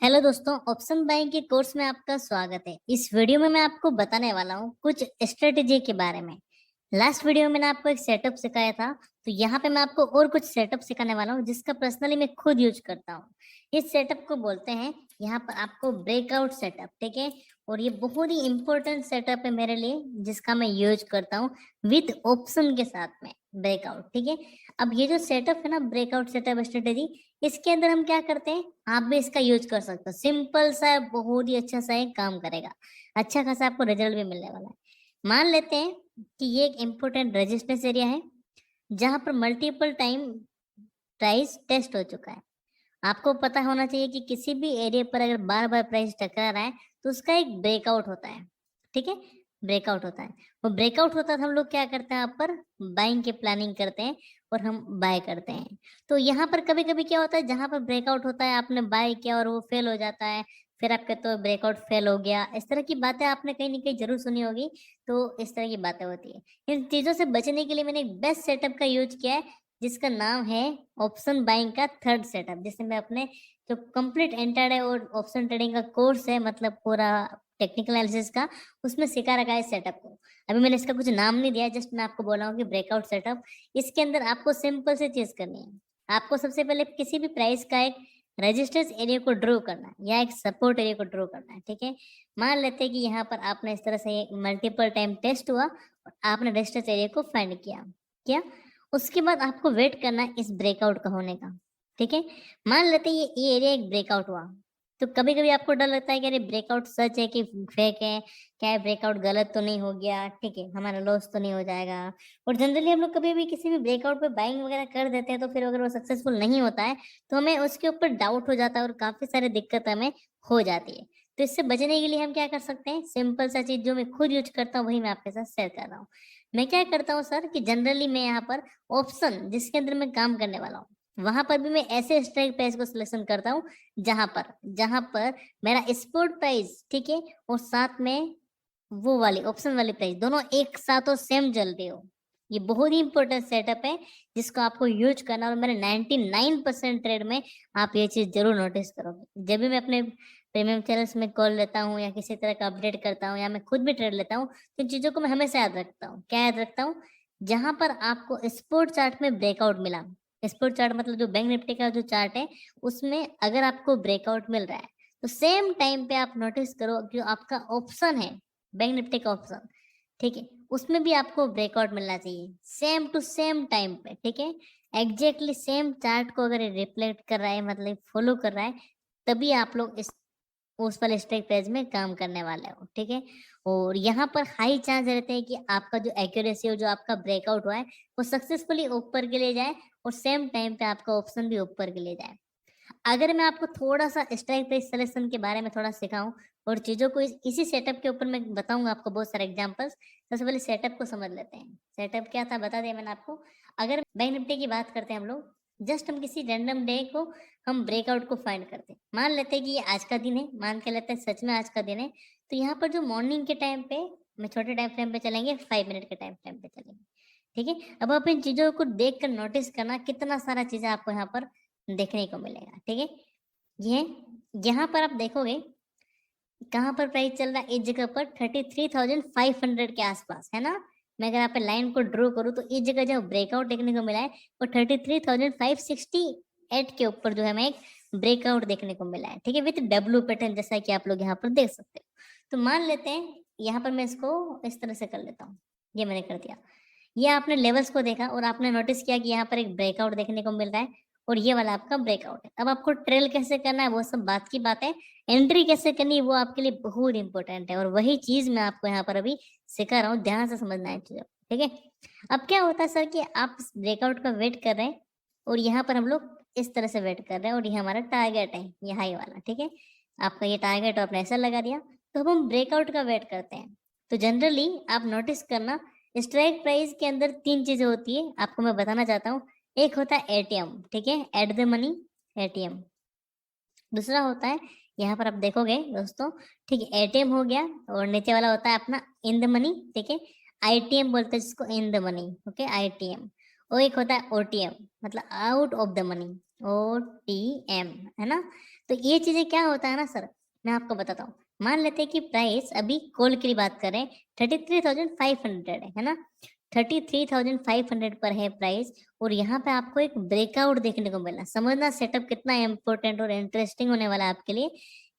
Hello दोस्तों, option buying के course में आपका स्वागत है। इस वीडियो में मैं आपको बताने वाला हूँ कुछ स्ट्रेटेजी के बारे में। लास्ट वीडियो में मैंने आपको एक सेटअप सिखाया था, तो यहाँ पे मैं आपको और कुछ सेटअप सिखाने वाला हूँ जिसका पर्सनली मैं खुद यूज करता हूँ। इस सेटअप को बोलते हैं यहाँ पर आपको ब्रेकआउट सेटअप, ठीक है। और ये बहुत ही इंपॉर्टेंट सेटअप है मेरे लिए, जिसका मैं यूज करता हूँ विद ऑप्शन के साथ में ब्रेकआउट, ठीक है। अब ये जो सेटअप है ना, ब्रेकआउट सेटअप स्ट्रेटेजी, इसके अंदर हम क्या करते हैं, आप भी इसका यूज कर सकते हो। सिंपल सा है, बहुत ही अच्छा सा एक काम करेगा, अच्छा खासा आपको रिजल्ट भी मिलने वाला है। मान लेते हैं कि ये एक इम्पोर्टेंट रेजिस्टेंस एरिया है जहां पर मल्टीपल टाइम प्राइस टेस्ट हो चुका है। आपको पता होना चाहिए कि किसी भी एरिया पर अगर बार बार प्राइस टकरा रहा है तो उसका एक ब्रेकआउट होता है, ठीक है। ब्रेकआउट होता है, वो ब्रेकआउट होता है तो हम लोग क्या करते हैं, यहाँ पर बाइंग की प्लानिंग करते हैं और हम बाय करते हैं। तो यहाँ पर कभी कभी क्या होता है, जहां पर ब्रेकआउट होता है आपने बाय किया और वो फेल हो जाता है, फिर आप कहते हो ब्रेकआउट फेल हो गया। इस तरह की बातें आपने कहीं ना कहीं जरूर सुनी होगी। तो इस तरह की बातें होती है। इन चीजों से बचने के लिए मैंने एक बेस्ट सेटअप का यूज किया है, जिसका नाम है ऑप्शन बाइंग का थर्ड सेटअप, जिससे मैं अपने जो कंप्लीट एंटरडे और ऑप्शन ट्रेडिंग का कोर्स है, मतलब पूरा टेक्निकल एनालिसिस का, उसमें सिखा रखा है इस सेटअप को। अभी मैंने इसका कुछ नाम नहीं दिया, जस्ट मैं आपको बोला हूँ कि ब्रेकआउट सेटअप। इसके अंदर आपको सिंपल से चीज करनी है। आपको सबसे पहले किसी भी प्राइस का एक रेजिस्टेंस एरिया को ड्रॉ करना है या एक सपोर्ट एरिया को ड्रॉ करना है, ठीक है। मान लेते हैं कि यहाँ पर आपने इस तरह से मल्टीपल टाइम टेस्ट हुआ और आपने रेजिस्टेंस एरिया को फाइंड किया क्या। उसके बाद आपको वेट करना है इस ब्रेकआउट का होने का, ठीक है। मान लेते हैं ये एरिया एक ब्रेकआउट हुआ, तो कभी कभी आपको डर लगता है कि अरे ब्रेकआउट सच है कि फेक है, क्या है ब्रेकआउट गलत तो नहीं हो गया, ठीक है, हमारा लॉस तो नहीं हो जाएगा। और जनरली हम लोग कभी भी किसी भी ब्रेकआउट पे बाइंग वगैरह कर देते हैं, तो फिर अगर वो सक्सेसफुल नहीं होता है तो हमें उसके ऊपर डाउट हो जाता है और काफी सारी दिक्कत हमें हो जाती है। तो इससे बचने के लिए हम क्या कर सकते हैं, सिंपल सा चीज जो मैं खुद यूज करता हूँ वही मैं आपके साथ शेयर कर रहा हूँ। मैं क्या करता हूँ सर, कि जनरली मैं यहाँ पर ऑप्शन जिसके अंदर मैं काम करने वाला हूँ, वहां पर भी मैं ऐसे स्ट्राइक प्राइस को सिलेक्शन करता हूँ जहां पर मेरा स्पोर्ट प्राइस, ठीक है, और साथ में वो वाली ऑप्शन वाली प्राइस दोनों एक साथ और सेम चल रही हो। ये बहुत ही इंपॉर्टेंट सेटअप है जिसको आपको यूज करना। और मेरे 99% ट्रेड में आप ये चीज जरूर नोटिस करोगे। जब भी मैं अपने प्रीमियम चैनल्स में कॉल लेता हूँ या किसी तरह का अपडेट करता हूँ या मैं खुद भी ट्रेड लेता हूँ, तो इन चीजों को मैं हमेशा याद रखता हूँ। क्या याद रखता हूँ, जहां पर आपको स्पोर्ट चार्ट में ब्रेकआउट मिला, स्पोर्ट चार्ट मतलब जो बैंक निफ्टी का जो चार्ट है, उसमें अगर आपको ब्रेकआउट मिल रहा है तो सेम टाइम पे आप नोटिस करो जो आपका ऑप्शन है, बैंक निफ्टी का ऑप्शन, ठीक है, उसमें भी आपको ब्रेकआउट मिलना चाहिए सेम टू सेम टाइम पे, ठीक है। एग्जैक्टली सेम चार्ट को अगर रिफ्लेक्ट कर रहा है, मतलब फॉलो कर रहा है, तभी आप लोग इस उस वाले स्ट्राइक प्राइस में काम करने वाले हो, ठीक है। और यहाँ पर हाई चांस रहते हैं कि आपका जो एक्यूरेसी हो, जो आपका ब्रेकआउट हुआ है, वो सक्सेसफुली ऊपर के लिए जाए और सेम टाइम पे आपका ऑप्शन भी ऊपर के लिए जाए। अगर मैं आपको थोड़ा सा स्ट्राइक प्राइस सिलेक्शन के बारे में थोड़ा सिखाऊं और चीजों को इसी सेटअप के ऊपर मैं बताऊंगा आपको बहुत सारे एग्जांपल्स। सबसे पहले सेटअप को समझ लेते हैं। सेटअप क्या था बता दिया मैंने आपको। अगर बैंक निफ्टी की बात करते हैं हम लोग, जस्ट हम किसी रैंडम डे को हम ब्रेकआउट को फाइंड करते हैं। मान लेते हैं कि ये आज का दिन है, मान के लेते हैं सच में आज का दिन है। तो यहाँ पर जो मॉर्निंग के टाइम पे, मैं छोटे टाइम फ्रेम पे चलेंगे, 5 मिनट के टाइम फ्रेम पे चलेंगे, ठीक है। अब आप इन चीजों को देख कर नोटिस करना, कितना सारा चीजें आपको यहाँ पर देखने को मिलेगा, ठीक है। ये यहाँ पर आप देखोगे कहाँ पर प्राइस चल रहा है, इस जगह पर 33,500 के आसपास है ना। मैं अगर यहाँ पे लाइन को ड्रॉ करूँ तो इस जगह जो ब्रेकआउट देखने को मिला है वो 33,568 के ऊपर जो है हमें एक ब्रेकआउट देखने को मिला है, ठीक है, विथ डब्ल्यू पैटर्न, जैसा कि आप लोग यहाँ पर देख सकते हो। तो मान लेते हैं यहाँ पर मैं इसको इस तरह से कर लेता हूँ। ये मैंने कर दिया। ये आपने लेवल्स को देखा और आपने नोटिस किया कि यहाँ पर एक ब्रेकआउट देखने को मिल रहा है और ये वाला आपका ब्रेकआउट है। अब आपको ट्रेल कैसे करना है वो सब बात की बात है, एंट्री कैसे करनी है वो आपके लिए बहुत इंपॉर्टेंट है। और वही चीज मैं आपको यहाँ पर अभी सिखा रहा हूँ, ध्यान से समझना है चीजों, ठीक है। अब क्या होता है सर कि आप ब्रेकआउट का वेट कर रहे हैं और यहाँ पर हम लोग इस तरह से वेट कर रहे हैं और ये हमारा टारगेट है, ये हाई वाला, ठीक है। आपका ये टारगेट आपने ऐसा लगा दिया, तो अब हम ब्रेकआउट का वेट करते हैं। तो जनरली आप नोटिस करना, स्ट्राइक प्राइस के अंदर 3 चीजें होती है, आपको मैं बताना चाहता हूँ। एक होता है एटीएम, ठीक है, एट द मनी एटीएम। दूसरा होता है, यहाँ पर आप देखोगे दोस्तों, ठीक है, एटीएम हो गया, और नीचे वाला होता है अपना इन द मनी, ठीक है, आईटीएम बोलते हैं जिसको, in the money, okay, ITM. और एक होता है ओटीएम, मतलब out of the money, OTM, है ना। तो ये चीजें क्या होता है ना सर, मैं आपको बताता हूँ। मान लेते हैं कि प्राइस अभी कॉल के लिए बात करें 33,500 है ना, 33,500 पर है प्राइस, और यहाँ पे आपको एक ब्रेकआउट देखने को मिला। समझना सेटअप कितना इंपॉर्टेंट और इंटरेस्टिंग होने वाला है आपके लिए।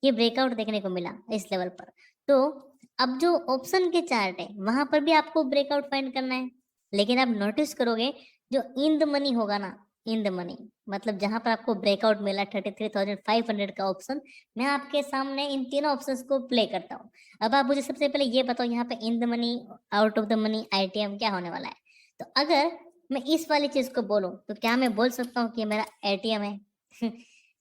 ये ब्रेकआउट देखने को मिला इस लेवल पर। तो अब जो ऑप्शन के चार्ट है वहां पर भी आपको ब्रेकआउट फाइंड करना है, लेकिन आप नोटिस करोगे जो इन द मनी होगा ना, इन द मनी मतलब जहां पर आपको ब्रेकआउट मिला 33,500 का ऑप्शन, मैं आपके सामने इन तीनों ऑप्शंस को प्ले करता हूँ। अब आप मुझे सबसे पहले ये बताओ, यहाँ पे in the money, out of the money, ITM क्या होने वाला है। तो अगर मैं इस वाली चीज को बोलूं तो क्या मैं बोल सकता हूँ कि मेरा एटीएम है।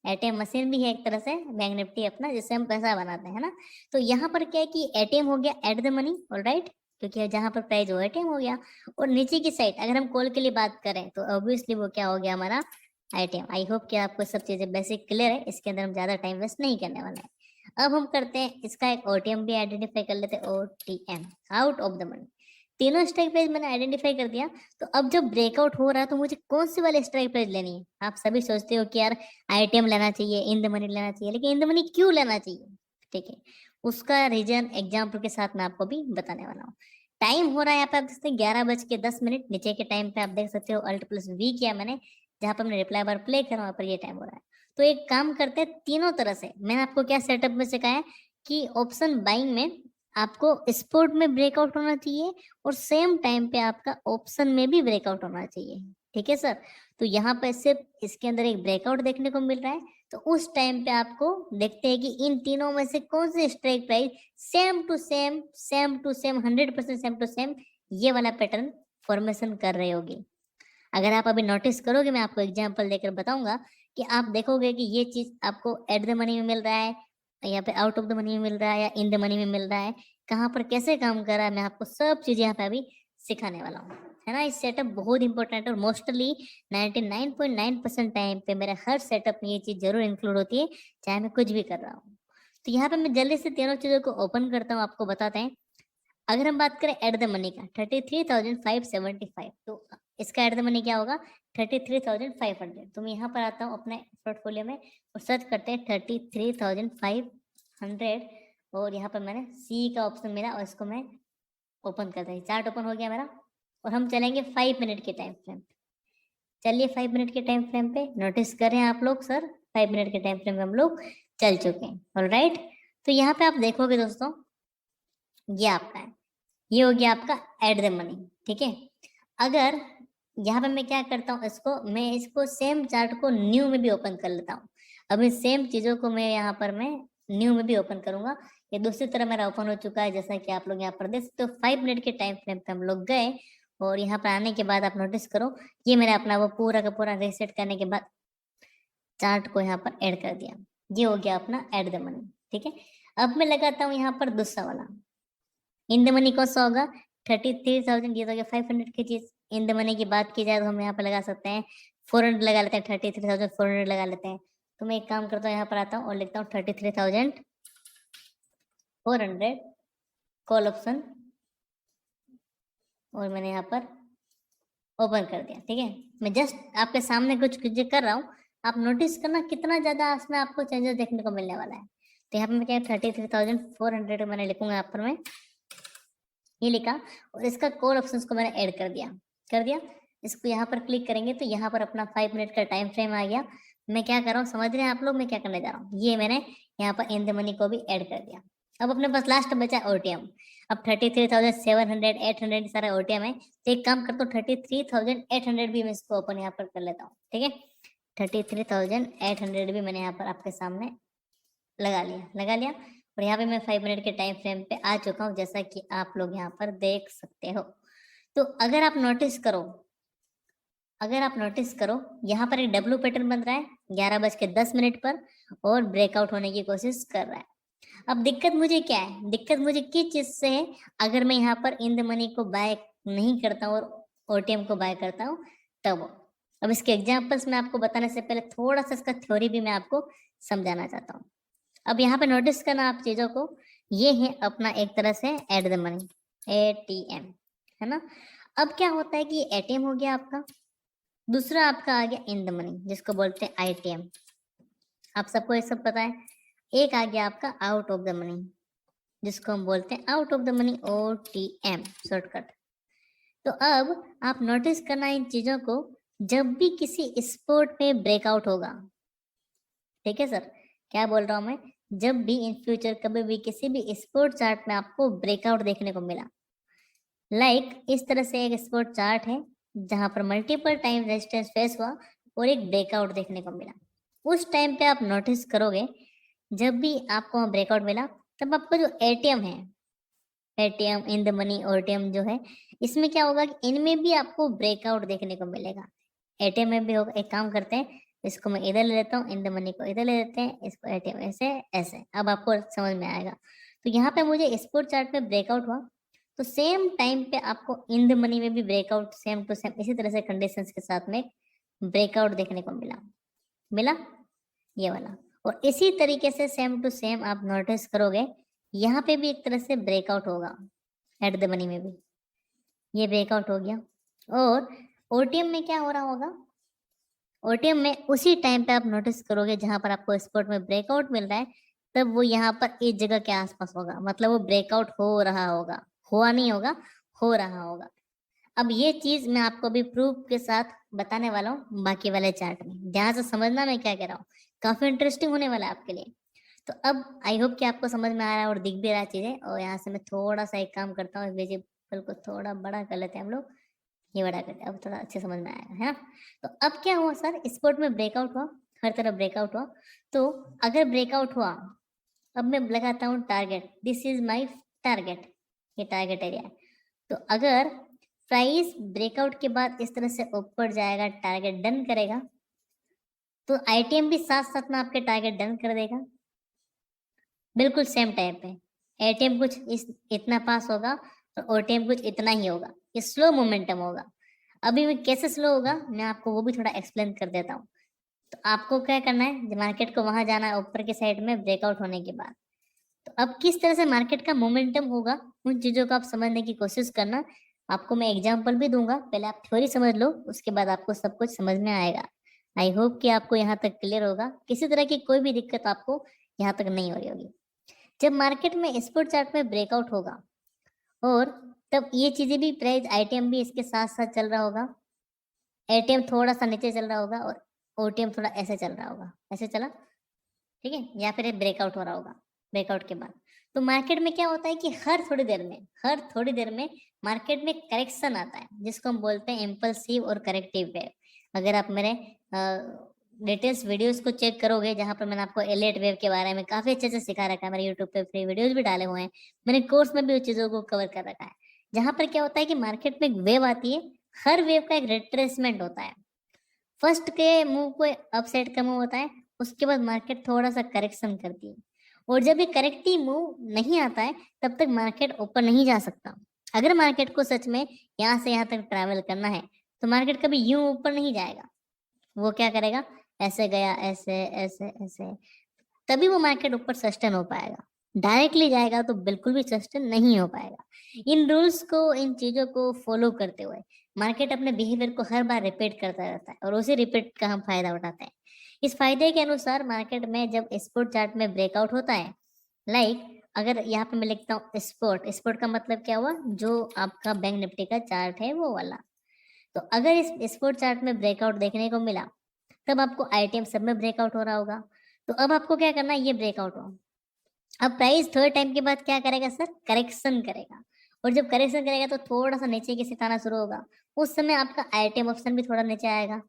एटीएम मशीन भी है एक तरह से, बैंक निफ्टी अपना, जिससे हम पैसा बनाते हैं ना। तो यहाँ पर क्या है कि एटीएम हो गया एट द मनी, ऑलराइट, क्योंकि जहां पर प्राइस हो एटीएम हो गया। और नीचे की साइड अगर हम कॉल के लिए बात करें तो ऑब्वियसली वो क्या हो गया हमारा आईटीएम। आई होप कि आपको सब चीजें बेसिक क्लियर है, इसके अंदर हम ज्यादा टाइम वेस्ट नहीं करने वाले हैं। अब हम करते हैं इसका एक ओटीएम भी आइडेंटिफाई कर लेते हैं, OTM, out of the money. तीनों स्ट्राइक प्राइस मैंने आइडेंटिफाई कर दिया। तो अब जब ब्रेकआउट हो रहा है तो मुझे कौन सी वाली स्ट्राइक प्राइस लेनी है। आप सभी सोचते हो कि यार आईटीएम लेना चाहिए, इन द मनी लेना चाहिए, लेकिन इन द मनी क्यों लेना चाहिए, ठीक है, उसका रीजन एग्जाम्पल के साथ मैं आपको भी बताने वाला हूँ। टाइम हो रहा है यहाँ पे आप देखते हैं 11:10। नीचे के टाइम पे आप देख सकते हो Alt+V किया मैंने, जहाँ पर मैंने रिप्लाई बार प्ले करा वहाँ पर ये टाइम हो रहा है। तो एक काम करते हैं, तीनों तरह से मैंने आपको क्या सेटअप में सिखाया है कि ऑप्शन बाइंग में आपको स्पोर्ट में ब्रेकआउट होना चाहिए और सेम टाइम पे आपका ऑप्शन में भी ब्रेकआउट होना चाहिए, ठीक है सर। तो यहाँ पे सिर्फ इसके अंदर एक ब्रेकआउट देखने को मिल रहा है, तो उस टाइम पे आपको देखते हैं कि इन तीनों में से कौन सी strike price same to same, same to same, 100% same to same ये वाला पैटर्न फॉर्मेशन कर रही होगी। अगर आप अभी नोटिस करोगे, मैं आपको एग्जांपल देकर बताऊंगा कि आप देखोगे कि ये चीज आपको एट द मनी में मिल रहा है, यहाँ पे आउट ऑफ द मनी में मिल रहा है, या इन द मनी में मिल रहा है, कहाँ पर कैसे काम कर रहा है, मैं आपको सब चीजें यहाँ पे अभी सिखाने वाला हूँ, है ना। इस सेटअप बहुत इंपॉर्टेंट है और मोस्टली 99.9% टाइम पे मेरे हर सेटअप में ये चीज जरूर इंक्लूड होती है, चाहे मैं कुछ भी कर रहा हूँ। तो यहाँ पे मैं जल्दी से तीनों चीजों को ओपन करता हूँ, आपको बताते हैं। अगर हम बात करें एट द मनी का 33,575, तो इसका एट द मनी क्या होगा 33,500। तो मैं यहाँ पर आता हूँ अपने पोर्टफोलियो में और सर्च करते हैं 33,500, और यहाँ पर मैंने सी का ऑप्शन मिला और इसको मैं ओपन करता हूँ। चार्ट ओपन हो गया मेरा और हम चलेंगे 5 मिनट के टाइम फ्रेम। चलिए 5 मिनट के टाइम फ्रेम पे नोटिस कर रहे हैं आप लोग सर, 5 मिनट के टाइम फ्रेम में हम लोग चल चुके हैं, ऑलराइट। तो यहाँ पे आप देखोगे दोस्तों, ये आपका है, ये हो गया आपका एट द मनी, ठीक है। अगर यहाँ पे मैं क्या करता हूँ, मैं इसको सेम चार्ट को न्यू में भी ओपन कर लेता हूँ। अब इन सेम चीजों को मैं यहाँ पर मैं न्यू में भी ओपन करूंगा। ये दूसरी तरह मेरा ओपन हो चुका है, जैसा कि आप लोग यहाँ पर देख सकते हो। 5 मिनट के टाइम फ्रेम पे हम लोग गए और यहाँ पर आने के बाद आप नोटिस करो, ये मैंने अपना वो पूरा का पूरा रीसेट करने के बाद चार्ट को यहाँ पर ऐड कर दिया। ये हो गया अपना एट द मनी, ठीक है। अब मैं लगाता हूँ यहाँ पर दूसरा वाला, इन द मनी कौन सा होगा 33,000, ये तो गया 500 की चीज। इन द मनी की बात की जाए तो हम यहाँ पे लगा सकते हैं 400 लगा लेते हैं, 33,400 लगा लेते हैं। तो मैं एक काम करता हूँ, यहाँ पर आता हूँ और लिखता हूँ 33,400 कॉल ऑप्शन, और मैंने यहाँ पर ओपन कर दिया, ठीक है। मैं जस्ट आपके सामने कुछ चीजें कर रहा हूँ, आप नोटिस करना कितना ज्यादा इसमें आपको चेंजेस देखने को मिलने वाला है। तो यहाँ पे मैं क्या 33,400 मैंने लिखूंगा, यहाँ पर मैं ये लिखा और इसका कॉल ऑप्शंस को मैंने ऐड कर दिया। इसको यहाँ पर क्लिक करेंगे तो यहाँ पर अपना 5 मिनट का टाइम फ्रेम आ गया। मैं क्या कर रहा हूँ समझ रहे हैं आप लोग, मैं क्या करने जा रहा हूँ, ये मैंने यहाँ पर इन द मनी को भी ऐड कर दिया। अब अपने पास लास्ट बचा ओटीएम। अब 33,700 800 सारा ओटीएम है, तो एक काम करता हूँ 33,800 भी मैं इसको ओपन यहाँ पर कर लेता हूँ, ठीक है। 33,800 भी मैंने यहाँ पर आपके सामने लगा लिया और यहाँ पे मैं 5 मिनट के टाइम फ्रेम पे आ चुका हूँ, जैसा कि आप लोग यहाँ पर देख सकते हो। तो अगर आप नोटिस करो यहाँ पर एक डब्ल्यू पैटर्न बन रहा है 11:10 पर और ब्रेकआउट होने की कोशिश कर रहा है। अब दिक्कत मुझे क्या है, दिक्कत मुझे किस चीज से है, अगर मैं यहाँ पर इन द मनी को बाय नहीं करता हूँ और ओटीएम को बाय करता हूँ तब। अब इसके एग्जाम्पल्स में आपको बताने से पहले थोड़ा सा इसका थ्योरी भी मैं आपको समझाना चाहता हूँ। अब यहाँ पे नोटिस करना आप चीजों को, ये है अपना एक तरह से एट द मनी, एटीएम, है ना। अब क्या होता है कि एटीएम हो गया आपका, दूसरा आपका आ गया इन द मनी, जिसको बोलते हैं आईटीएम। आप सबको ये सब पता है। एक आ गया आपका आउट ऑफ द मनी, जिसको हम बोलते हैं out of the money, OTM shortcut. तो अब आप नोटिस करना इन चीजों को, जब भी किसी स्पोर्ट में ब्रेकआउट होगा, ठीक है सर, क्या बोल रहा हूं मैं, जब भी इन फ्यूचर कभी भी किसी भी स्पोर्ट चार्ट में आपको ब्रेकआउट देखने को मिला, इस तरह से एक स्पोर्ट चार्ट है जहां पर मल्टीपल टाइम रेजिस्टेंस फेस हुआ और एक ब्रेकआउट देखने को मिला, उस टाइम पे आप नोटिस करोगे जब भी आपको वहां ब्रेकआउट मिला, तब आपको जो एटीएम है, ATM in the money OTM जो है, इसमें क्या होगा कि इनमें भी आपको ब्रेकआउट देखने को मिलेगा। एटीएम में भी होगा। एक काम करते हैं, इसको मैं इधर ले लेता हूँ, इन द मनी को इधर ले लेते हैं, इसको एटीएम ऐसे ऐसे, अब आपको समझ में आएगा। तो यहाँ पे मुझे स्पोर्ट चार्ट में ब्रेकआउट हुआ, तो सेम टाइम पे आपको इन द मनी में भी ब्रेकआउट सेम टू सेम इसी तरह से कंडीशंस के साथ में ब्रेकआउट देखने को मिला, मिला ये वाला। और इसी तरीके से सेम टू सेम आप नोटिस करोगे यहाँ पे भी एक तरह से ब्रेकआउट होगा, एट द मनी में भी ये ब्रेकआउट हो गया। और ओटीएम में क्या हो रहा होगा, ओटीएम में उसी टाइम पे आप नोटिस करोगे जहां पर आपको स्पॉट में ब्रेकआउट मिल रहा है, तब वो यहाँ पर इस जगह के आसपास होगा, मतलब वो ब्रेकआउट हो रहा होगा, हुआ नहीं होगा, हो रहा होगा। अब ये चीज मैं आपको अभी प्रूफ के साथ बताने वाला हूँ बाकी वाले चार्ट में, ध्यान से समझना मैं क्या कह रहा हूँ, काफी इंटरेस्टिंग होने वाला है आपके लिए। तो अब आई होप कि आपको समझ में आ रहा है और दिख भी रहा है चीजें। और यहाँ से मैं थोड़ा सा एक काम करता हूँ, वेजिटेबल को थोड़ा बड़ा कर लेते हैं हम लोग, ये बड़ा करते हैं, अब थोड़ा अच्छे समझ में आएगा, है ना। तो अब क्या हुआ सर, स्पोर्ट में ब्रेकआउट हुआ, हर तरफ ब्रेकआउट हुआ। तो अगर ब्रेकआउट हुआ, अब मैं लगाता हूँ target, this is my target, ये टारगेट एरिया है। तो अगर प्राइस ब्रेकआउट के बाद इस तरह से ऊपर जाएगा, टारगेट डन करेगा, तो आईटीएम भी साथ साथ में आपके टारगेट डन कर देगा, बिल्कुल सेम टाइम पे। एटीएम कुछ इतना पास होगा और ओटीएम कुछ इतना ही होगा, ये स्लो मोमेंटम होगा। अभी मैं कैसे स्लो होगा मैं आपको वो भी थोड़ा एक्सप्लेन कर देता हूँ। तो आपको क्या करना है, मार्केट को वहां जाना है ऊपर के साइड में ब्रेकआउट होने के बाद। तो अब किस तरह से मार्केट का मोमेंटम होगा, उन चीजों को आप समझने की कोशिश करना। आपको मैं एग्जाम्पल भी दूंगा, पहले आप थ्योरी समझ लो, उसके बाद आपको सब कुछ समझ में आएगा। आई होप कि आपको यहाँ तक क्लियर होगा, किसी तरह की कोई भी दिक्कत आपको यहाँ तक नहीं हो रही होगी। जब मार्केट में स्पोर्ट चार्ट में ब्रेकआउट होगा और तब ये चीजें भी, प्राइस आईटीएम भी इसके साथ साथ चल रहा होगा, एटीएम थोड़ा सा नीचे चल रहा होगा और ओटीएम थोड़ा ऐसे चल रहा होगा, ऐसे चला, ठीक है, या फिर ब्रेकआउट हो रहा होगा ब्रेकआउट के बाद। तो मार्केट में क्या होता है कि हर थोड़ी देर में मार्केट में करेक्शन आता है, जिसको हम बोलते हैं इम्पल्सिव और करेक्टिव वेव। अगर आप मेरे लेटेस्ट वीडियोस को चेक करोगे, जहां पर मैंने आपको एलेट वेव के बारे में काफी अच्छे से सिखा रखा है, मेरे यूट्यूब पे फ्री वीडियोस भी डाले हुए हैं, मैंने कोर्स में भी उस चीजों को कवर कर रखा है। जहां पर क्या होता है कि मार्केट में एक वेव आती है, हर वेव का एक रिट्रेसमेंट होता है। फर्स्ट के मूव को अप साइड का मूव होता है, उसके बाद मार्केट थोड़ा सा करेक्शन करती है, और जब ये करेक्टिव मूव नहीं आता है तब तक मार्केट ऊपर नहीं जा सकता। अगर मार्केट को सच में यहाँ से यहाँ तक ट्रैवल करना है तो मार्केट कभी यूं ऊपर नहीं जाएगा, वो क्या करेगा, ऐसे गया, ऐसे ऐसे ऐसे, तभी वो मार्केट ऊपर सस्टेन हो पाएगा। डायरेक्टली जाएगा तो बिल्कुल भी सस्टेन नहीं हो पाएगा। इन रूल्स को, इन चीजों को फॉलो करते हुए मार्केट अपने बिहेवियर को हर बार रिपीट करता रहता है, और उसी रिपीट का हम फायदा उठाते हैं। इस फायदे के अनुसार मार्केट में जब स्पोर्ट चार्ट में ब्रेकआउट होता है, अगर यहाँ पे मैं लिखता हूँ स्पोर्ट, स्पोर्ट का मतलब क्या हुआ, जो आपका बैंक निफ्टी का चार्ट है वो वाला। तो अगर इस स्पोर्ट चार्ट में ब्रेकआउट देखने को मिला, तब आपको आईटीएम सब में ब्रेकआउट हो रहा होगा। तो अब आपको क्या करना है, ये ब्रेकआउट हो, अब प्राइस थर्ड टाइम के बाद क्या करेगा सर, करेक्शन करेगा, और जब करेक्शन करेगा तो थोड़ा सा नीचे की सिताना शुरू होगा, उस समय आपका आईटीएम ऑप्शन भी थोड़ा नीचे आएगा,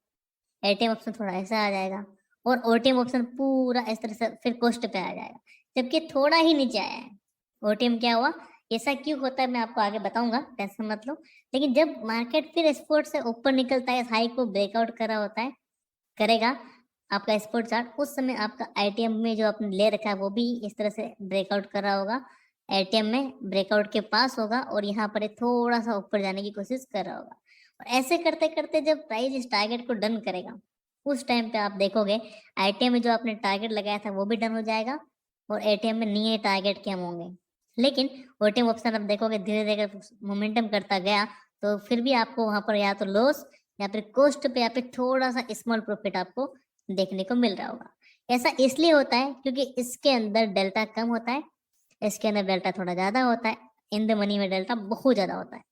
एटीएम ऑप्शन थोड़ा ऐसा आ जाएगा, और ओटीएम ऑप्शन पूरा इस तरह से फिर कोस्ट पे आ जाएगा, जबकि थोड़ा ही नीचे आया है। ओटीएम क्या हुआ, ऐसा क्यों होता है मैं आपको आगे बताऊंगा, टेंशन मत लो। लेकिन जब मार्केट फिर स्पोर्ट से ऊपर निकलता है, हाई को ब्रेकआउट कर रहा होता है, करेगा आपका स्पोर्ट चार्ट, उस समय आपका आईटीएम में जो आपने ले रखा है वो भी इस तरह से ब्रेकआउट कर रहा होगा, एटीएम में ब्रेकआउट के पास होगा, और यहाँ पर थोड़ा सा ऊपर जाने की कोशिश कर रहा होगा। और ऐसे करते करते जब प्राइस इस टारगेट को डन करेगा, उस टाइम पे आप देखोगे आईटीएम में जो आपने टारगेट लगाया था वो भी डन हो जाएगा, और एटीएम में नए टारगेट कम होंगे। लेकिन ओटीएम ऑप्शन आप देखोगे धीरे धीरे मोमेंटम करता गया, तो फिर भी आपको वहां पर या तो लॉस या फिर कोस्ट पे या फिर थोड़ा सा स्मॉल प्रॉफिट आपको देखने को मिल रहा होगा। ऐसा इसलिए होता है क्योंकि इसके अंदर डेल्टा कम होता है, इसके अंदर डेल्टा थोड़ा ज्यादा होता है, इन द मनी में डेल्टा बहुत ज्यादा होता है।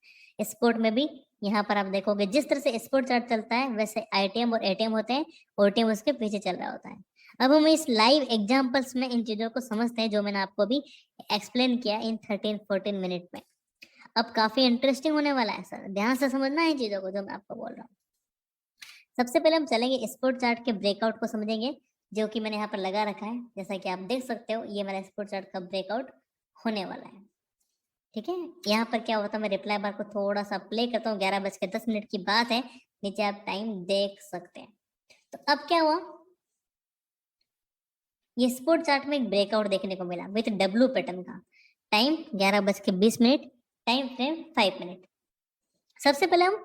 स्पोर्ट में भी यहाँ पर आप देखोगे जिस तरह से स्पोर्ट चार्ट चलता है वैसे आईटीएम और एटीएम होते हैं, ओटीएम उसके पीछे चल रहा होता है। अब हम इस लाइव एग्जांपल्स में इन चीजों को समझते हैं जो मैंने आपको अभी एक्सप्लेन किया इन 13-14 मिनट में। अब काफी इंटरेस्टिंग होने वाला है सर, ध्यान से समझना है इन चीजों को जो मैं आपको बोल रहा हूँ। सबसे पहले हम चलेंगे स्पोर्ट चार्ट के ब्रेकआउट को समझेंगे, जो कि मैंने यहाँ पर लगा रखा है। जैसा कि आप देख सकते हो ये मेरा स्पोर्ट चार्ट का ब्रेकआउट होने वाला है। ठीक है, यहाँ पर क्या होता है, मैं रिप्लाई बार को थोड़ा सा प्ले करता हूँ। 11:10 की बात है, नीचे आप टाइम देख सकते हैं। तो अब क्या हुआ, ये स्पोर्ट चार्ट में एक ब्रेकआउट देखने को मिला विथ डब्ल्यू पैटर्न का। Time 11:20, time frame 5 minute. सबसे पहले हम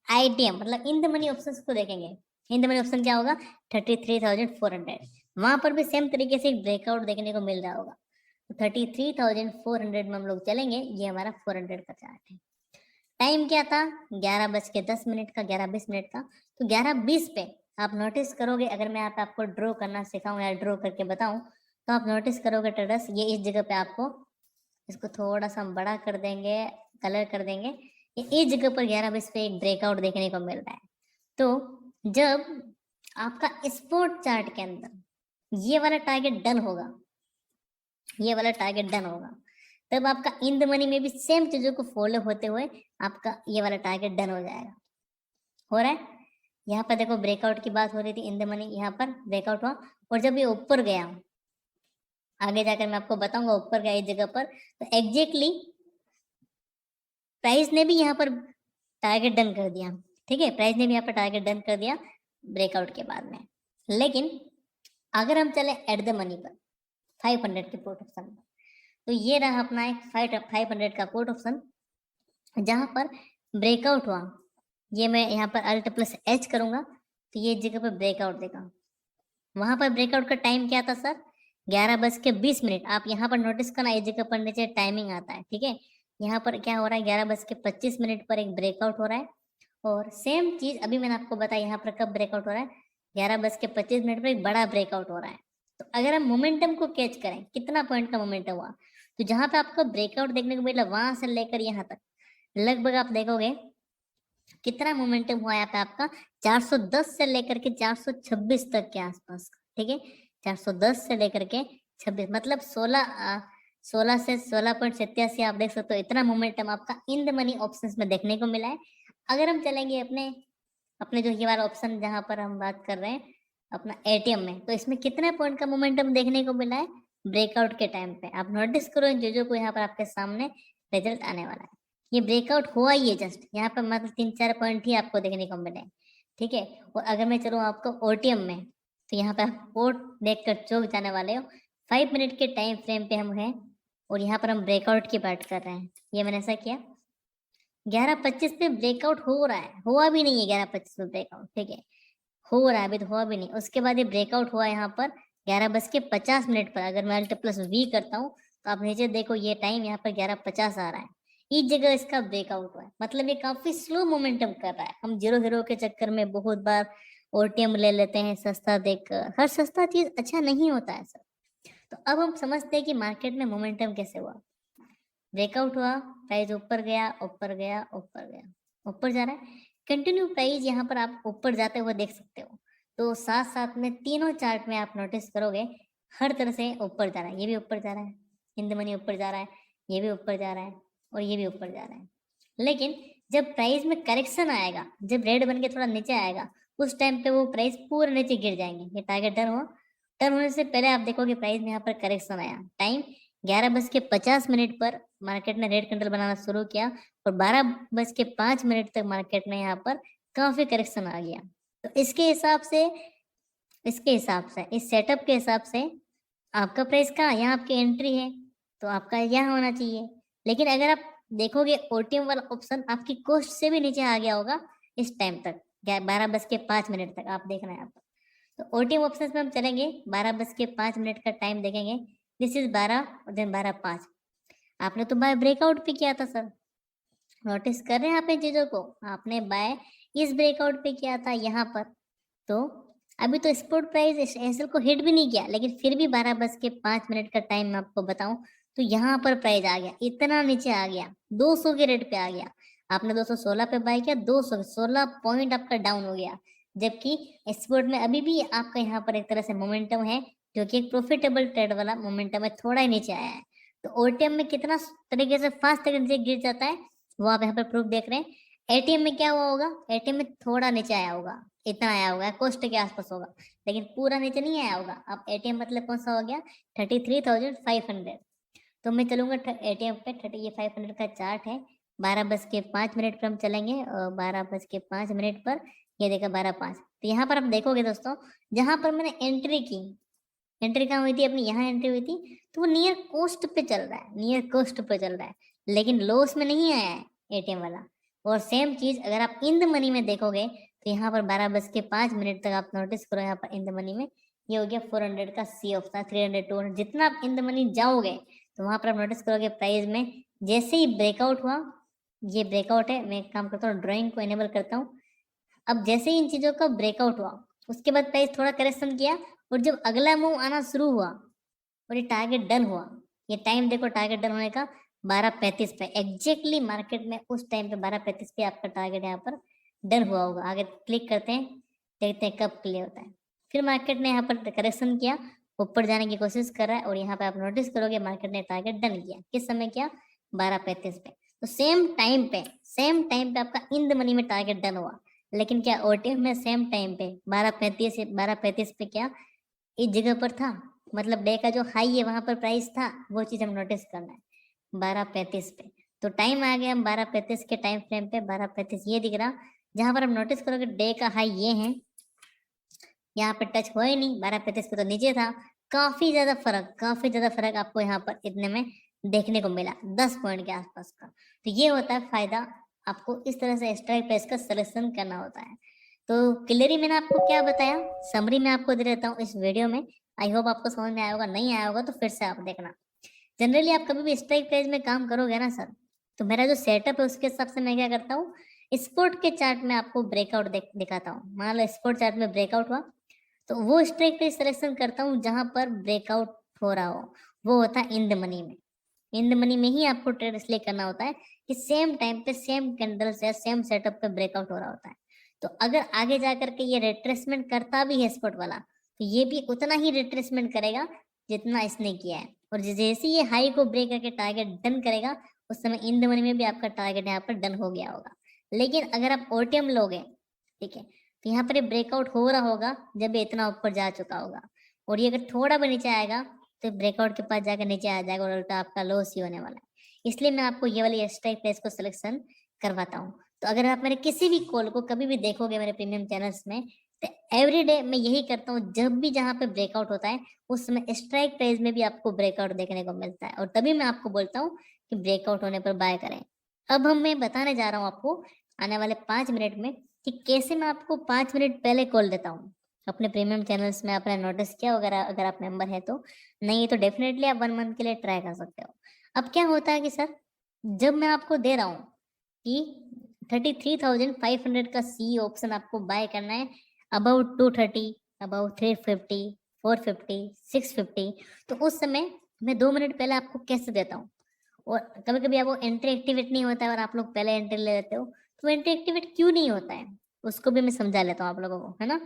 आईटीएम मतलब इन द मनी ऑप्शंस को देखेंगे। इन द मनी ऑप्शन क्या होगा, 33,400। वहां पर भी सेम तरीके से एक ब्रेकआउट देखने को मिल रहा होगा। तो 33,400 में हम लोग चलेंगे, ये हमारा 400 का चार्ट है। टाइम क्या था, 11:10 का, 11:20 का। तो 11:20 पे आप नोटिस करोगे, अगर मैं यहाँ पे आपको ड्रॉ करना सिखाऊं या ड्रॉ करके बताऊं तो आप नोटिस करोगे ट्रेडर्स, ये इस जगह पे आपको, इसको थोड़ा सा हम बड़ा कर देंगे, कलर कर देंगे, ये इस जगह पर 11:20 पे एक ब्रेकआउट देखने को मिल रहा है। तो जब आपका स्पोर्ट चार्ट के अंदर ये वाला टारगेट डन होगा, ये वाला टारगेट डन होगा, तब आपका इन द मनी में भी सेम चीजों को फॉलो होते हुए आपका ये वाला टारगेट डन हो जाएगा। हो रहा है, यहाँ पर देखो ब्रेकआउट की बात हो रही थी, इन द मनी यहाँ पर ब्रेकआउट हुआ, और जब ये ऊपर गया, आगे जाकर मैं आपको बताऊंगा ऊपर गया इस जगह पर, तो एग्जैक्टली प्राइस ने भी यहाँ पर टारगेट डन कर दिया। ठीक है, प्राइस ने भी यहाँ पर टारगेट डन कर दिया ब्रेकआउट के बाद में। लेकिन अगर हम चले एट द मनी पर 500 के पुट ऑप्शन पर, तो ये रहा अपना एक 500 का पुट ऑप्शन, जहां पर ब्रेकआउट हुआ। ये मैं यहाँ पर Alt+H करूंगा तो ये जगह पर ब्रेकआउट देगा। वहां पर ब्रेकआउट का टाइम क्या था सर, 11:20। आप यहाँ पर नोटिस करना, इस जगह पर नीचे टाइमिंग आता है। ठीक है, यहाँ पर क्या हो रहा है, 11:25 पर एक ब्रेकआउट हो रहा है। और सेम चीज अभी मैंने आपको बताया, यहाँ पर कब ब्रेकआउट हो रहा है, 11:25 पर एक बड़ा ब्रेकआउट हो रहा है। तो अगर हम मोमेंटम को कैच करें, कितना पॉइंट का मोमेंटम हुआ, तो जहां पे आपको ब्रेकआउट देखने को मिला वहां से लेकर यहाँ तक लगभग आप देखोगे कितना मोमेंटम हुआ यहाँ पे आपका, 410 से लेकर के 426 तक के आसपास। ठीक है, 410 से लेकर के 26, मतलब 16 से 16.87 आप देख सकते हो, इतना मोमेंटम आपका इन द मनी ऑप्शंस में देखने को मिला है। अगर हम चलेंगे अपने अपने जो ये वाला ऑप्शन जहां पर हम बात कर रहे हैं अपना एटीएम में, तो इसमें कितने पॉइंट का मोमेंटम देखने को मिला है ब्रेकआउट के टाइम पे। आप नोटिस करो इन चीजों को, यहाँ पर आपके सामने रिजल्ट आने वाला है। ये ब्रेकआउट हुआ ही है जस्ट, यहाँ पर मतलब 3-4 पॉइंट ही आपको देखने को मिले। ठीक है, और अगर मैं चलूँ आपको ओटीएम में, तो यहाँ पे आप पोर्ट देखकर चौंक जाने वाले हो। 5 मिनट के टाइम फ्रेम पे हम हैं और यहाँ पर हम ब्रेकआउट की बात कर रहे हैं। ये मैंने ऐसा किया, 11:25 पे ब्रेकआउट हो रहा है, हुआ भी नहीं है 11:25 पे ब्रेकआउट। ठीक है, हो रहा है, अभी तो हुआ भी नहीं। उसके बाद ये ब्रेकआउट हुआ यहाँ पर 11:50 पर। अगर मैं Alt+V करता हूँ तो आप नीचे देखो ये टाइम यहाँ पर 11:50 आ रहा है, इस जगह इसका ब्रेकआउट हुआ है। मतलब ये काफी स्लो मोमेंटम कर रहा है। हम जीरो के चक्कर में बहुत बार ओटीएम ले लेते हैं सस्ता देखकर, हर सस्ता चीज अच्छा नहीं होता है सर। तो अब हम समझते हैं कि मार्केट में मोमेंटम कैसे हुआ। ब्रेकआउट हुआ, प्राइस ऊपर गया, ऊपर गया, ऊपर गया, ऊपर जा रहा है कंटिन्यू प्राइस, यहाँ पर आप ऊपर जाते हुए देख सकते हो। तो साथ साथ में तीनों चार्ट में आप नोटिस करोगे हर तरह से ऊपर जा रहा है। ये भी ऊपर जा रहा है, इन द मनी ऊपर जा रहा है, ये भी ऊपर जा रहा है, और ये भी ऊपर जा रहा है। लेकिन जब प्राइस में करेक्शन आएगा, जब रेड बन के थोड़ा नीचे आएगा, उस टाइम पे वो प्राइस पूरे नीचे गिर जाएंगे। ये टारगेट डन हुआ, डन होने से पहले आप देखोगे प्राइस में यहाँ पर करेक्शन आया। टाइम 11:50 पर मार्केट ने रेड कैंडल बनाना शुरू किया और 12:05 तक मार्केट में यहाँ पर काफी करेक्शन आ गया। तो इसके हिसाब से इस सेटअप के हिसाब से आपका प्राइस कहाँ, यहाँ आपकी एंट्री है तो आपका यहाँ होना चाहिए। लेकिन अगर आप देखोगे ओटीएम वाला ऑप्शन आपकी कॉस्ट से भी नीचे आ गया होगा इस टाइम तक, 12:05 तक आप देखना है यहाँ पर। तो ओटीएम ऑप्शन में हम चलेंगे, 12:05 का टाइम देखेंगे, दिस इज 12 और देन 12:05। आपने तो बाय ब्रेकआउट भी किया था सर, नोटिस कर रहे हैं आप इन चीजों को, आपने बाय इस ब्रेकआउट पे क्या था यहाँ पर, तो अभी तो स्पॉट प्राइस एसएल को हिट भी नहीं किया, लेकिन फिर भी 12:05 का टाइम मैं आपको बताऊं तो यहाँ पर प्राइस आ गया, इतना नीचे आ गया, 200 के रेट पे आ गया। आपने 216 पे बाय किया, 216 पॉइंट आपका डाउन हो गया। जबकि स्पॉट में अभी भी आपका यहाँ पर एक तरह से मोमेंटम है, जो कि एक प्रॉफिटेबल ट्रेड वाला मोमेंटम है, थोड़ा ही नीचे आया है। तो ओटीएम में कितना तरीके से फास्ट तरीके से गिर जाता है वो आप यहाँ पर प्रूफ देख रहे हैं। एटीएम में क्या हुआ होगा, एटीएम में थोड़ा नीचे आया होगा, इतना आया होगा, कोस्ट के आसपास होगा, लेकिन पूरा नीचे नहीं आया होगा। अब एटीएम मतलब कौन सा हो गया, 33,500। तो मैं चलूंगा एटीएम पे, 3500 का चार्ट है, 12:05 पर हम चलेंगे, और 12:05 पर ये देखा 12:05। तो यहाँ पर आप देखोगे दोस्तों, जहां पर मैंने एंट्री की, एंट्री कहाँ हुई थी अपनी, यहाँ एंट्री हुई थी, तो वो नियर कोस्ट पे चल रहा है, नियर कोस्ट पे चल रहा है, लेकिन लॉस में नहीं आया है एटीएम वाला। और सेम चीज अगर आप इन द मनी में देखोगे तो यहाँ पर 12:05 तक आप नोटिस करो, यहाँ पर इन द मनी में ये हो गया 400 का सी ऑफ था, 300 200 जितना आप इन द मनी जाओगे तो वहां पर आप नोटिस करोगे प्राइस में जैसे ही ब्रेकआउट हुआ, ये ब्रेकआउट है, मैं एक काम करता हूँ ड्रॉइंग को इनेबल करता हूँ। अब जैसे ही इन चीजों का ब्रेकआउट हुआ उसके बाद प्राइस थोड़ा करेक्शन किया, और जब अगला मूव आना शुरू हुआ और ये टारगेट डन हुआ, ये टाइम देखो टारगेट डन होने का 12:35 पे एग्जैक्टली मार्केट में उस टाइम पे 12:35 पे आपका टारगेट यहाँ पर डन हुआ होगा। आगे क्लिक करते हैं, देखते हैं कब क्लियर होता है। फिर मार्केट ने यहाँ पर करेक्शन किया, ऊपर जाने की कोशिश कर रहा है, और यहाँ पे आप नोटिस करोगे मार्केट ने टारगेट डन किया, किस समय किया, 12:35 पे। तो सेम टाइम पे आपका इन द मनी में टारगेट डन हुआ, लेकिन क्या ओटीएम में सेम टाइम पे 12:35 पे क्या इस जगह पर था, मतलब डे का जो हाई है वहां पर प्राइस था, वो चीज हम नोटिस करना है 12:35 पे। तो टाइम आ गया हम 12:35 के टाइम फ्रेम पे, 12:35 ये दिख रहा, जहां पर हम नोटिस करोगे डे का हाई ये है, यहाँ पे टच हुआ ही नहीं, 12:35 पे तो नीचे था। काफी ज्यादा फर्क आपको यहाँ पर इतने में देखने को मिला, 10 पॉइंट के आसपास का। तो ये होता है फायदा, आपको इस तरह से स्ट्राइक प्राइस का सिलेक्शन करना होता है। तो क्लियरली मैंने आपको क्या बताया, समरी में आपको दे देता हूँ इस वीडियो में। आई होप आपको समझ में आया होगा, नहीं आया होगा तो फिर से आप देखना। जनरली आप कभी भी स्ट्राइक प्राइस में काम करोगे ना सर, तो मेरा जो सेटअप है उसके हिसाब से मैं क्या करता हूँ, स्पोर्ट के चार्ट में आपको ब्रेकआउट दिखाता हूँ। मान लो स्पोर्ट चार्ट में ब्रेकआउट हुआ तो वो स्ट्राइक प्राइस सिलेक्शन करता हूँ जहां पर ब्रेकआउट हो रहा हो, वो होता है इन द मनी में। इन द मनी में ही आपको ट्रेड इसलिए करना होता है कि सेम टाइम पे सेम कैंडल्स या सेम सेटअप पे ब्रेकआउट हो रहा होता है। तो अगर आगे जा करके ये रिट्रेसमेंट करता भी है स्पॉट वाला, तो ये भी उतना ही रिट्रेसमेंट करेगा जितना इसने किया है, और जैसे ही ये हाई को ब्रेक करके टारगेट डन करेगा उस समय इन द मनी में भी आपका टारगेट यहाँ पर डन हो गया होगा। लेकिन अगर आप ओटीएम लोगे, ठीक है, तो यहाँ पर ब्रेकआउट हो रहा होगा जब ये इतना ऊपर जा चुका होगा, और ये अगर थोड़ा भी नीचे आएगा तो ब्रेकआउट के पास जाकर नीचे आ जाएगा, और उल्टा आपका लॉस ही होने वाला है। इसलिए मैं आपको ये वाली स्ट्राइक प्राइस को सिलेक्शन करवाता हूँ। तो अगर आप मेरे किसी भी कॉल को कभी भी देखोगे मेरे प्रीमियम चैनल्स में, तो एवरी डे मैं यही करता हूँ, जब भी जहाँ पे ब्रेकआउट होता है उस समय स्ट्राइक प्राइस में भी आपको ब्रेकआउट देखने को मिलता है, और तभी मैं आपको बोलता हूँ कि ब्रेकआउट होने पर बाय करें। अब मैं बताने जा रहा हूँ आपको आने वाले 5 मिनट में कि कैसे मैं आपको 5 मिनट पहले कॉल देता हूँ। अपने प्रीमियम चैनल्स में आपने नोटिस किया वगैरह, अगर आप मेंबर है तो, नहीं तो डेफिनेटली आप 1 मंथ के लिए ट्राई कर सकते हो। अब क्या होता है कि सर, जब मैं आपको दे रहा हूँ कि 33,500 का सी ऑप्शन आपको बाय करना है, अबाउट 230, अबाउट 350, 450, 650, तो उस समय मैं 2 मिनट पहले आपको कैसे देता हूँ। और कभी कभी आपको एंट्री एक्टिवेट नहीं होता है और आप लोग पहले एंट्री ले लेते हो, तो एंट्री एक्टिवेट क्यों नहीं होता है उसको भी मैं समझा लेता हूँ आप लोगों को, है ना।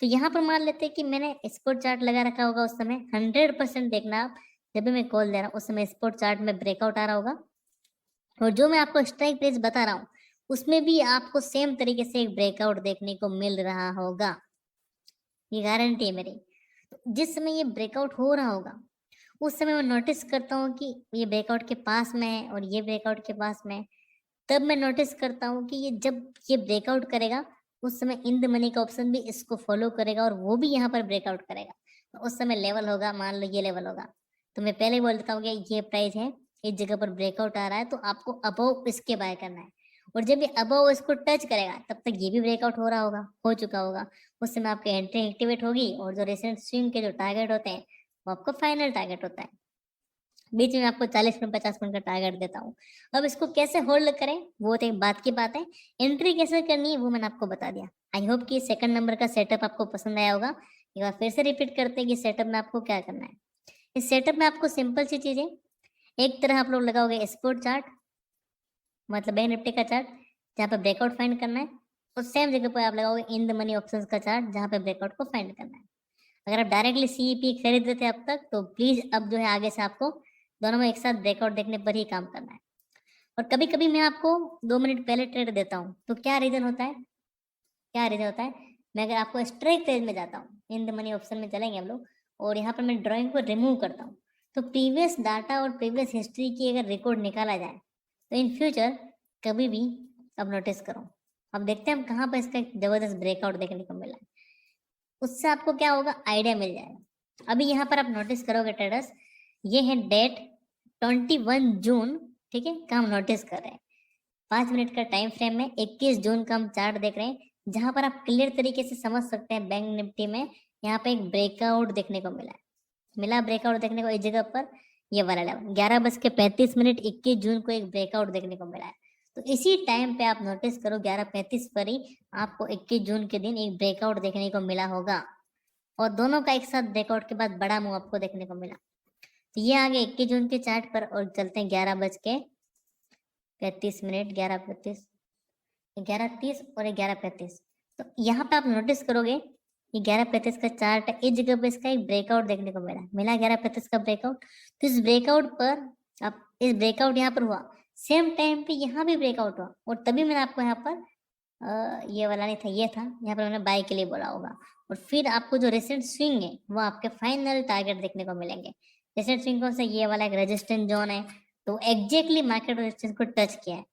तो यहाँ पर मान लेते हैं कि मैंने स्पॉट चार्ट लगा रखा होगा, उस समय 100% देखना आप, जब भी मैं कॉल दे रहा हूँ उस समय स्पॉट चार्ट में ब्रेकआउट आ रहा होगा, और जो मैं आपको स्ट्राइक प्राइस बता रहा हूँ उसमें भी आपको सेम तरीके से एक ब्रेकआउट देखने को मिल रहा होगा, ये गारंटी है मेरी। तो जिस समय ये ब्रेकआउट हो रहा होगा उस समय मैं नोटिस करता हूँ कि ये ब्रेकआउट के पास में है और ये ब्रेकआउट के पास में है, तब मैं नोटिस करता हूँ कि ये जब ये ब्रेकआउट करेगा उस समय इन द मनी का ऑप्शन भी इसको फॉलो करेगा और वो भी यहाँ पर ब्रेकआउट करेगा। तो उस समय लेवल होगा, मान लो ये लेवल होगा, तो मैं पहले ही बोल देता हूँ कि ये प्राइस है, इस जगह पर ब्रेकआउट आ रहा है तो आपको अबव इसके बाय करना है। और जब ये अबव इसको टच करेगा तब तक ये भी ब्रेकआउट हो रहा होगा, हो चुका होगा, उस समय आपकी एंट्री एक्टिवेट होगी, और जो रिसेंट स्विंग के जो टारगेट होते हैं वो आपका फाइनल टारगेट होता है। बीच में आपको 40 मिनट 50 मिनट का टारगेट देता हूँ। अब इसको कैसे होल्ड करें वो तो एक बात की बात है, एंट्री कैसे करनी है वो मैंने आपको बता दिया। आई होप कि सेकंड नंबर का सेटअप आपको पसंद आया होगा। एक बार फिर से रिपीट करते हैं कि सेटअप में आपको क्या करना है। इस सेटअप में आपको सिंपल सी चीजें, एक तरह आप लोग लगाओगे स्पोर्ट चार्ट, मतलब बैंक निफ्टी का चार्ट जहाँ पे ब्रेकआउट फाइंड करना है, और सेम जगह पर आप लगाओगे इन द मनी ऑप्शंस का चार्ट जहाँ पे ब्रेकआउट को फाइंड करना है। अगर आप डायरेक्टली सीईपी खरीद रहे थे अब तक, तो प्लीज अब जो है आगे से आपको दोनों में एक साथ ब्रेकआउट देखने पर ही काम करना है। और कभी कभी मैं आपको 2 मिनट पहले ट्रेड देता हूँ, तो क्या रीजन होता है, क्या रीजन होता है, मैं अगर आपको स्ट्राइक फेज में जाता हूँ, इन द मनी ऑप्शन में चलेंगे हम लोग, और यहाँ पर मैं ड्राइंग को रिमूव करता हूँ, तो प्रीवियस डाटा और प्रीवियस हिस्ट्री की अगर रिकॉर्ड निकाला जाए तो इन फ्यूचर कभी भी, अब नोटिस करो, अब देखते हैं हम कहाँ पर इसका एक जबरदस्त ब्रेकआउट देखने को मिला है। उससे आपको क्या होगा, आइडिया मिल जाएगा। अभी यहाँ पर आप नोटिस करोगे ट्रेडर्स, ये है डेट 21 जून, ठीक है, का हम नोटिस कर रहे हैं। 5 मिनट का टाइम फ्रेम में 21 जून का हम चार्ट देख रहे हैं, जहां पर आप क्लियर तरीके से समझ सकते हैं बैंक निफ्टी में यहाँ पे एक ब्रेकआउट देखने को मिला है। मिला ब्रेकआउट देखने को इस जगह पर, ये वाला लेवल 11:35 21 जून को एक ब्रेकआउट देखने को मिला है। तो इसी टाइम पे आप नोटिस करो 11:35 पर ही आपको 21 जून के दिन एक ब्रेकआउट देखने को मिला होगा, और दोनों का एक साथ ब्रेकआउट के बाद बड़ा मूव आपको देखने को मिला। तो ये आगे 21 जून के चार्ट पर, और चलते हैं 11:35 11:30 और 11:35। तो यहाँ पे आप नोटिस करोगे ये 11:35 का चार्ट है, इस जगह पे इसका एक ब्रेकआउट देखने को मिला 11:35 का ब्रेकआउट। तो इस ब्रेकआउट पर, अब इस ब्रेकआउट यहाँ पर हुआ, सेम टाइम पे यहाँ भी ब्रेकआउट हुआ, और तभी मैंने आपको यहाँ पर ये वाला नहीं था, ये था, यहाँ पर मैंने बाय के लिए बोला होगा। और फिर आपको जो रिसेंट स्विंग है वो आपके फाइनल टारगेट देखने को मिलेंगे। रिसेंट स्विंग कौन सा, ये वाला एक रेजिस्टेंस जोन है, तो एग्जैक्टली मार्केट रेजिस्टेंस को टच किया है।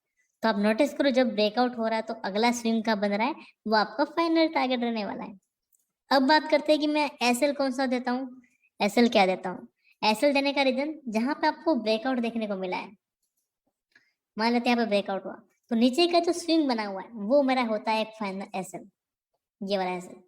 तो आप नोटिस करो जब ब्रेकआउट हो रहा है तो अगला स्विंग का बन रहा है, वो आपका फाइनल टारगेट रहने वाला है। अब बात करते हैं कि मैं एसएल कौन सा देता हूँ, एसएल क्या देता हूँ। एसएल देने का रीजन, जहां पे आपको ब्रेकआउट देखने को मिला है, मान लेते हैं यहाँ पे ब्रेकआउट हुआ, तो नीचे का जो स्विंग बना हुआ है वो मेरा होता है एक फाइनल एसएल, ये वाला एसएल।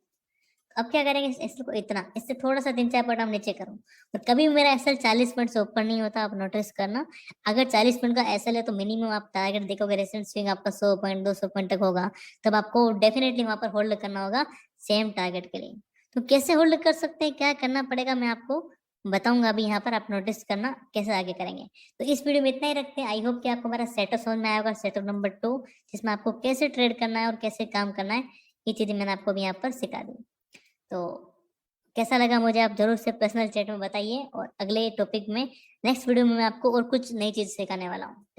अब क्या करेंगे इस एसएल को, इतना, इससे थोड़ा सा 3-4 पॉइंट हम नीचे करूँ, और कभी मेरा एसएल 40 पॉइंट से ऊपर नहीं होता, आप नोटिस करना। अगर 40 पॉइंट का एसएल है तो मिनिमम आप टारगेट देखोगे, रिसेंट स्विंग आपका 100 पॉइंट 200 पॉइंट तक होगा, तब आपको डेफिनेटली वहां पर होल्ड करना होगा सेम टारगेट के लिए। तो कैसे होल्ड कर सकते हैं, क्या करना पड़ेगा, मैं आपको बताऊंगा अभी, यहाँ पर आप नोटिस करना कैसे आगे करेंगे। तो इस वीडियो में इतना ही रखते हैं। आई होप कि आपको हमारा सेटअप समझ में आया होगा, सेटअप नंबर 2, जिसमें आपको कैसे ट्रेड करना है और कैसे काम करना है, ये चीजें मैंने आपको अभी यहाँ पर सिखा दी। तो कैसा लगा मुझे आप जरूर से पर्सनल चैट में बताइए, और अगले टॉपिक में, नेक्स्ट वीडियो में मैं आपको और कुछ नई चीज सिखाने वाला हूँ।